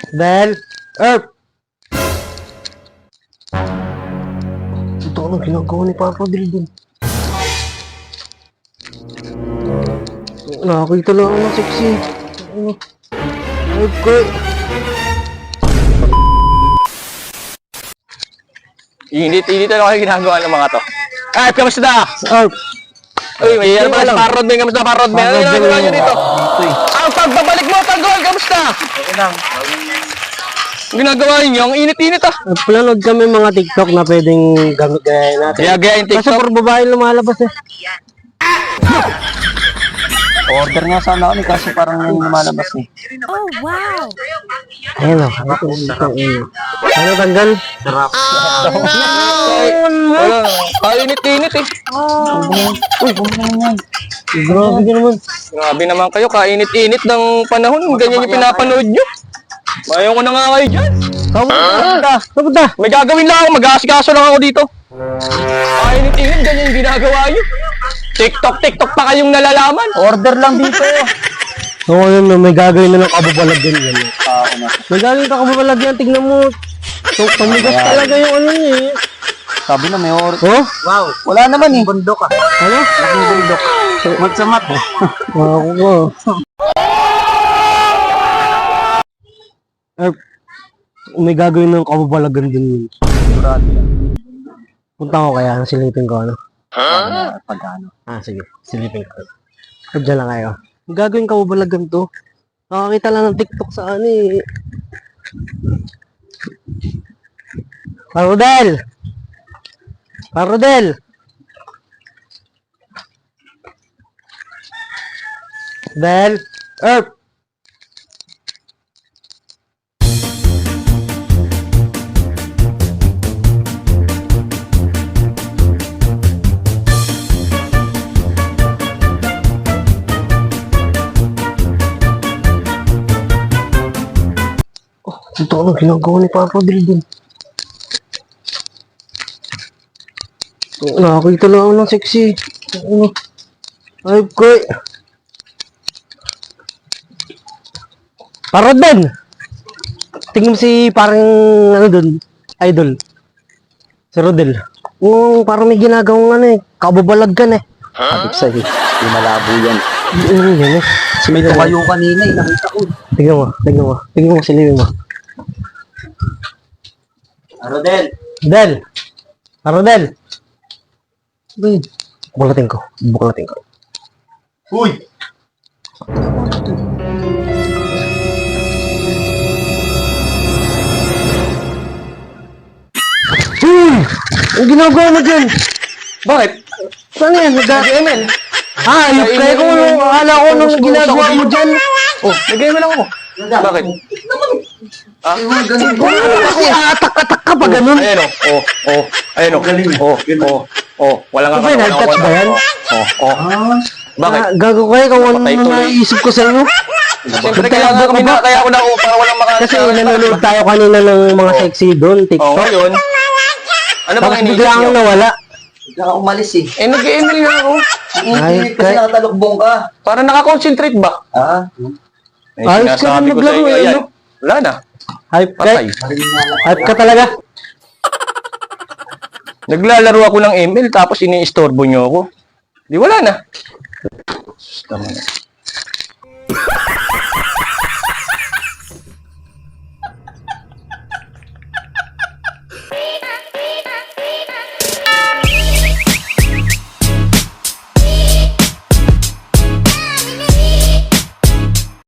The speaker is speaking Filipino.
Del! Earth! Ito ano ginagawa ni Papa Del dun? Nakakita lang ako ng sexy. Ano? Okay. Init na kayo ginagawa ng mga to. Ay, kamusta na? Earth! Uy, may yan ba? Parod mo, kamusta parod mo? Ano ginagawa nyo dito? Ang pagbabalik mo, Tanggol, kamusta? Okay lang. Ang ginagawa nyo, ang init-init ah. Nagplanood kami mga TikTok na pwedeng gamit gaya natin. Kaya gayahin Kasi TikTok. puro babae lumalabas eh. Order nga sana ako kaso parang may lumalabas eh. Oh, wow! Ayun o. Ano tanggal? Sarap. Wala, init-init eh. Uy, bumili yan. Grabe ka naman. Grabe naman kayo, kainit-init ng panahon. Ganyan yung pinapanood nyo. Ayaw ko na nga kayo dyan. Kapunta? May gagawin lang ako, mag-aasikaso lang ako dito. Kainit-init, ganyan yung ginagawa nyo. TikTok pa kayong nalalaman. Order lang dito. So ngayon may gagawin na ng kababalag din yan. Tao na. May gagawin ka kababalag yan, tignan mo. So, pamigas talaga yung ano niya eh. Sabi na may order. Oh? Wow. Wala naman eh. Bundok ah. Ano? Laking bundok. Magsamat eh. Ako ko. May gagawin ng kababalagan din yun. Sigurado yan. Punta ko kaya, silipin ko ano. Pagkano. Sige, silipin ko. Diyan lang kayo. May gagawin kababalagan to. Nakakita lang ng TikTok sa ano eh. Parodel! Parodel! Del! Earth! Ito ano ginagawa ni Papa Del dun? Nakakita lang ako ng sexy. Ano? Ay, koy. Parod din! Tingnan mo si parang ano dun, idol. Si Rodel. Oo, parang may ginagawang ano eh, kababalaggan eh. Sabi sa'yo. Di malabo yan. Yan eh. May tumayo kanina eh. Nakita ko. Tingnan mo, silipin mo. Rodel. Del! Rodel! Buklatin ko. Uy! Ang ginagawa mo dyan? Bakit? Saan yan? Nag-ML. Ayos kaya ko akala ko nung ginagawa mo dyan. Oh, nag-ML ako. Bakit? Kasi atak-atak ka pa ganun. Ayan o. Ayan o. Wala nga Ano ba, nag-touch ba yan? Bakit? Gago kayo kung ano Patay tuloy. naisip ko sa inyo. Siyempre kaya nga kami na, kaya ako na para walang Kasi nanonood tayo kanina ng mga sexy doon, Oh, TikTok. ngayon. Ano bang Tapos iniisip bigla nyo? kang nawala. Bigla ka umalis eh. Eh, nag-ML nga ako. Init kasi nakatalokbong ka. Para nakakonsentrate ba? Ah? Eh, Ayos ka sinasabi rin ko sa maglaro, inyo, eh, ayan. no? Wala na. Hype ka. Patay. Hype ka talaga. Naglalaro ako ng ML tapos ini-istorbo nyo ako. Di wala na. Tama na.